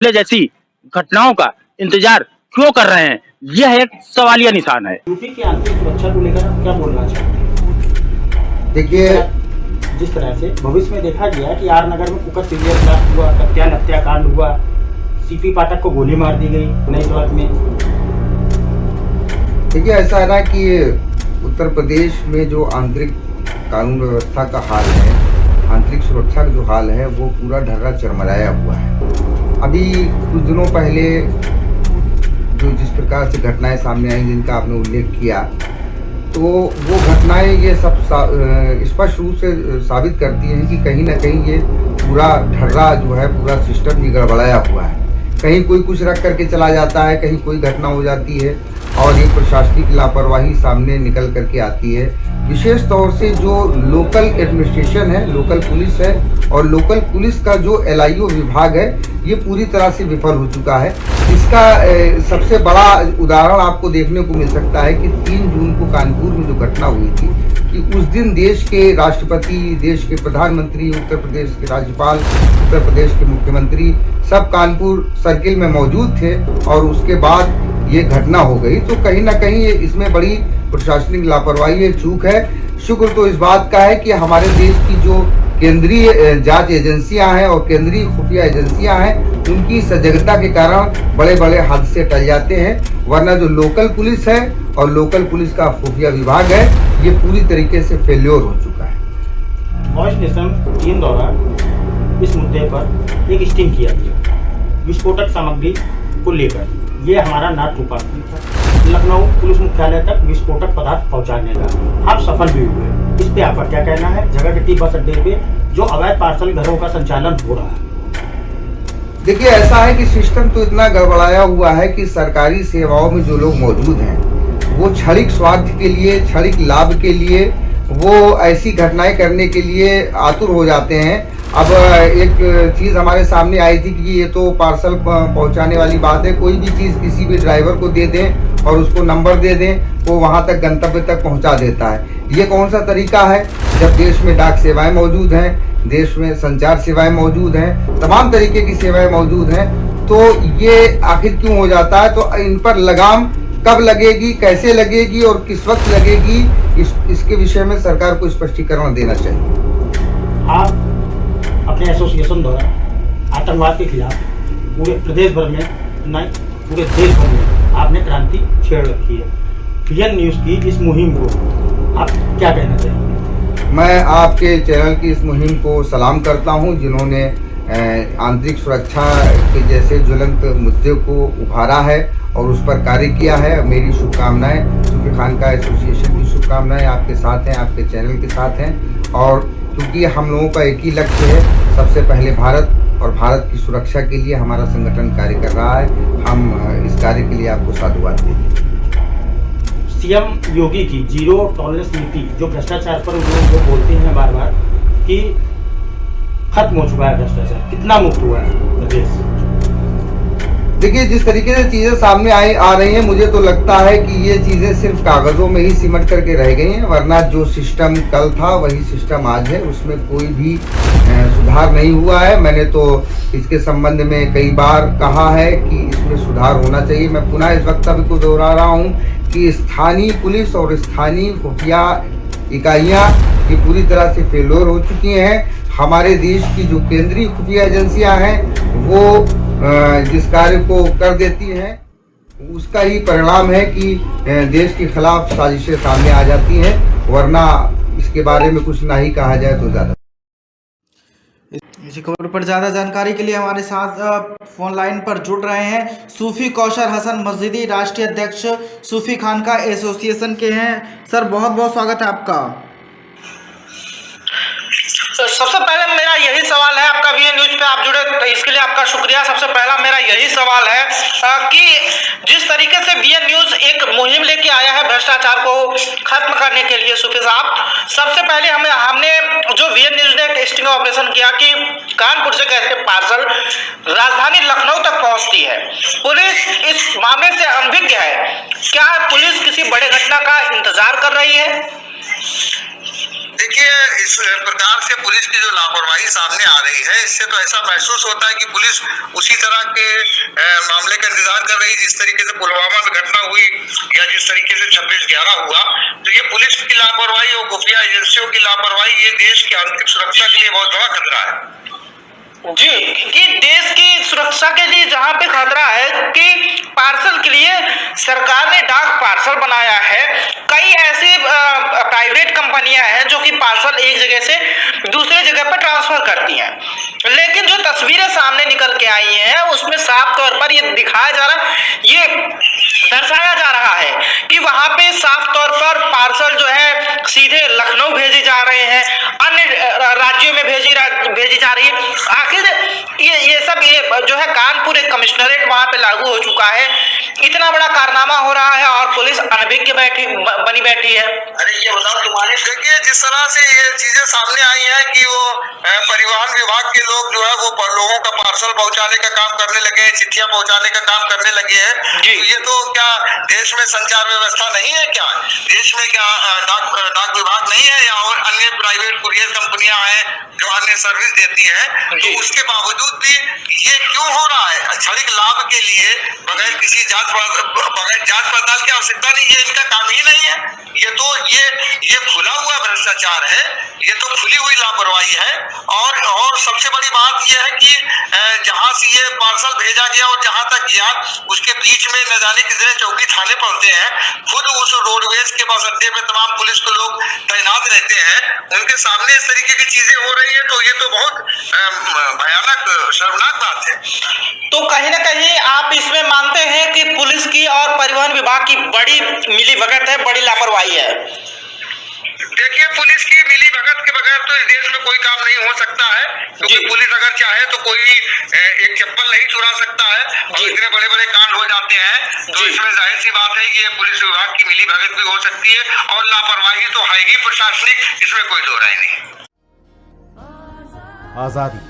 जैसी घटनाओं का इंतजार क्यों कर रहे हैं, यह एक सवालिया निशान है। यूपी की आंतरिक सुरक्षा को लेकर आप क्या बोलना चाहते हैं? देखिए, जिस तरह से भविष्य में देखा गया कि आर नगर में कुकर सीरियल ब्लास्ट हुआ, कत्यान हत्याकांड हुआ, सीपी पाठक को गोली मार दी गई नई सड़क में। देखिए ऐसा है ना कि उत्तर प्रदेश में जो आंतरिक कानून व्यवस्था का हाल है, आंतरिक सुरक्षा का जो हाल है, वो पूरा ढर्रा चरमराया हुआ है। अभी कुछ दिनों पहले जो जिस प्रकार से घटनाएं सामने आई जिनका आपने उल्लेख किया, तो वो घटनाएं ये सब स्पष्ट रूप से साबित करती हैं कि कहीं ना कहीं ये पूरा ढर्रा जो है, पूरा सिस्टम ये गड़बड़ाया हुआ है। कहीं कोई कुछ रख करके चला जाता है, कहीं कोई घटना हो जाती है और ये प्रशासनिक लापरवाही सामने निकल करके आती है। विशेष तौर से जो लोकल एडमिनिस्ट्रेशन है, लोकल पुलिस है और लोकल पुलिस का जो LIO विभाग है, ये पूरी तरह से विफल हो चुका है। इसका सबसे बड़ा उदाहरण आपको देखने को मिल सकता है कि 3 जून को कानपुर में जो घटना हुई थी कि उस दिन देश के राष्ट्रपति, देश के प्रधानमंत्री, उत्तर प्रदेश के राज्यपाल, उत्तर प्रदेश के मुख्यमंत्री सब कानपुर सर्किल में मौजूद थे और उसके बाद ये घटना हो गई। तो कहीं ना कहीं इसमें बड़ी प्रशासनिक लापरवाही है, चूक है। शुक्र तो इस बात का है कि हमारे देश की जो केंद्रीय जांच एजेंसियां हैं और केंद्रीय खुफिया एजेंसियां हैं, उनकी सजगता के कारण बड़े बड़े हादसे टल जाते हैं। वरना जो लोकल पुलिस है और लोकल पुलिस का खुफिया विभाग है, ये पूरी तरीके से फेल्योर हो चुका है। वॉइस नेशन टीम द्वारा इस मुद्दे पर एक स्टिंग किया गया विस्फोटक सामग्री को लेकर। ये हमारा नाट रूपा था लखनऊ पुलिस मुख्यालय तक विस्फोटक पदार्थ पहुंचाने का। आप सफल भी हुए, इस पे आपका क्या कहना है? झगड़गट्टी बस अड्डे पे जो अवैध पार्सल घरों का संचालन हो रहा है। देखिए ऐसा है कि सिस्टम तो इतना गड़बड़ाया हुआ है कि सरकारी सेवाओं में जो लोग मौजूद हैं, वो क्षणिक स्वार्थ के लिए, क्षणिक लाभ के लिए वो ऐसी घटनाएं करने के लिए आतुर हो जाते हैं। अब एक चीज़ हमारे सामने आई थी कि ये तो पार्सल पहुंचाने वाली बात है, कोई भी चीज़ किसी भी ड्राइवर को दे दें और उसको नंबर दे दें, वो वहां तक गंतव्य तक पहुंचा देता है। ये कौन सा तरीका है जब देश में डाक सेवाएं मौजूद हैं, देश में संचार सेवाएं मौजूद हैं, तमाम तरीके की सेवाएं मौजूद हैं, तो ये आखिर क्यों हो जाता है? तो इन पर लगाम कब लगेगी, कैसे लगेगी और किस वक्त लगेगी, इसके विषय में सरकार को स्पष्टीकरण देना चाहिए। आप अपने एसोसिएशन द्वारा आतंकवाद के खिलाफ पूरे प्रदेश भर में, नहीं पूरे देश भर में आपने क्रांति छेड़ रखी है। VN न्यूज़ की इस मुहिम को आप क्या कहना चाहेंगे? मैं आपके चैनल की इस मुहिम को सलाम करता हूं, जिन्होंने आंतरिक सुरक्षा के जैसे ज्वलंत मुद्दे को उभारा है और उस पर कार्य किया है। मेरी शुभकामनाएं, सूफी खानका एसोसिएशन की शुभकामनाएं आपके साथ हैं, आपके चैनल के साथ हैं। और क्योंकि हम लोगों का एक ही लक्ष्य है, सबसे पहले भारत और भारत की सुरक्षा के लिए हमारा संगठन कार्य कर रहा है। हम इस कार्य के लिए आपको साधुवाद देते हैं। CM योगी की जीरो टॉलरेंस नीति, जो भ्रष्टाचार पर लोग जो बोलते हैं बार बार कि खत्म हो चुका है भ्रष्टाचार, कितना मुक्त हुआ है प्रदेश? देखिए जिस तरीके से चीज़ें सामने आ रही हैं, मुझे तो लगता है कि ये चीज़ें सिर्फ कागज़ों में ही सिमट करके रह गई हैं, वरना जो सिस्टम कल था वही सिस्टम आज है, उसमें कोई भी सुधार नहीं हुआ है। मैंने तो इसके संबंध में कई बार कहा है कि इसमें सुधार होना चाहिए। मैं पुनः इस वक्तव्य को दोहरा रहा हूँ कि स्थानीय पुलिस और स्थानीय खुफिया इकाइयाँ ये पूरी तरह से फेल्योर हो चुकी हैं। हमारे देश की जो केंद्रीय खुफिया एजेंसियाँ हैं, वो जिस कार्य को कर देती हैं, उसका ही परिणाम है कि देश के खिलाफ साजिशें सामने आ जाती हैं। वरना इसके बारे में कुछ ना ही कहा जाए तो ज़्यादा। इसी खबर पर ज़्यादा जानकारी के लिए हमारे साथ फोन लाइन पर जुड़ रहे हैं सूफी कौशर हसन मस्जिदी, राष्ट्रीय अध्यक्ष सूफी खानका एसोसिएशन के हैं। सर बहुत बहुत स्वागत है आपका। सबसे पहले मेरा यही सवाल है, आपका VN न्यूज़ पे आप जुड़े तो इसके लिए आपका शुक्रिया। सबसे पहला मेरा यही सवाल है कि जिस तरीके से VN न्यूज़ एक मुहिम लेके आया है भ्रष्टाचार को खत्म करने के लिए, सूफी साहब, सबसे पहले हमने जो VN न्यूज़ ने एक स्टिंग ऑपरेशन किया कि कानपुर से गैस के पार्सल राजधानी लखनऊ तक पहुंचती है। पुलिस इस मामले से अनभिज्ञ है। क्या पुलिस किसी बड़े घटना का इंतजार कर रही है? देखिए, इस प्रकार से पुलिस की जो लापरवाही सामने आ रही है, इससे तो ऐसा महसूस होता है कि पुलिस उसी तरह के मामले का इंतजार कर रही, जिस तरीके से पुलवामा में घटना हुई या जिस तरीके से 26/11 हुआ। तो ये पुलिस की लापरवाही और खुफिया एजेंसियों की लापरवाही, ये देश की आंतरिक सुरक्षा के लिए बहुत बड़ा खतरा है। जी, कि देश की सुरक्षा के लिए जहां पे खतरा है कि पार्सल के लिए सरकार ने डाक पार्सल बनाया है। कई ऐसी प्राइवेट कंपनियां हैं जो कि पार्सल एक जगह से दूसरे जगह पर ट्रांसफर करती हैं, लेकिन जो तस्वीरें सामने निकल के आई हैं उसमें साफ तौर पर ये दिखाया जा रहा, ये दर्शाया जा रहा है कि वहां पे साफ तौर पर पार्सल जो है सीधे लखनऊ भेजे जा रहे हैं, अन्य राज्यों में भेजी जा रही है। आखिर ये सब जो है कानपुर एक कमिश्नरेट वहां पे लागू हो चुका है, इतना बड़ा कारनामा हो रहा है और पुलिस अनभिज्ञ बनी बैठी है। अरे ये बताओ, तुम्हारे देखिए जिस तरह से ये चीजें सामने आई हैं कि वो परिवहन विभाग के लोग जो है वो लोगों का पार्सल पहुंचाने का काम करने लगे हैं, चिट्ठियां पहुंचाने का काम करने लगे हैं। तो ये तो क्या देश में संचार व्यवस्था नहीं है क्या? देश में क्या डाक विभाग नहीं है या और अन्य प्राइवेट कुरियर कंपनियां हैं जो अन्य सर्विस देती हैं? तो उसके बावजूद भी ये क्यों हो रहा है? क्षणिक लाभ के लिए बगैर किसी जांच पड़ताल की आवश्यकता नहीं, ये इनका काम ही नहीं है। ये तो ये खुला हुआ भ्रष्टाचार है, ये तो खुली हुई लापरवाही है। और सबसे बड़ी बात यह है कि जहां से ये पार्सल भेजा गया और जहां तक गया उसके बीच में न जाने कितने चौकी थाने पड़ते हैं। खुद उस रोडवेज के बस अड्डे में तमाम पुलिस के लोग तैनात रहते हैं, उनके सामने इस तरीके की चीजें हो रही है, तो ये तो बहुत भयानक शर्मनाक बात है। तो कहीं ना कहीं आप इसमें मानते हैं कि पुलिस की और परिवहन विभाग की बड़ी मिलीभगत है, बड़ी लापरवाही है? देखिए, पुलिस की मिलीभगत के बगैर तो इस देश में कोई काम नहीं हो सकता है, क्योंकि पुलिस अगर चाहे तो कोई एक चप्पल नहीं चुरा सकता है और इतने बड़े बड़े कांड हो जाते हैं। तो इसमें जाहिर सी बात है ये पुलिस विभाग की मिलीभगत भी हो सकती है और लापरवाही तो है ही प्रशासनिक, इसमें कोई दो राय नहीं। आजादी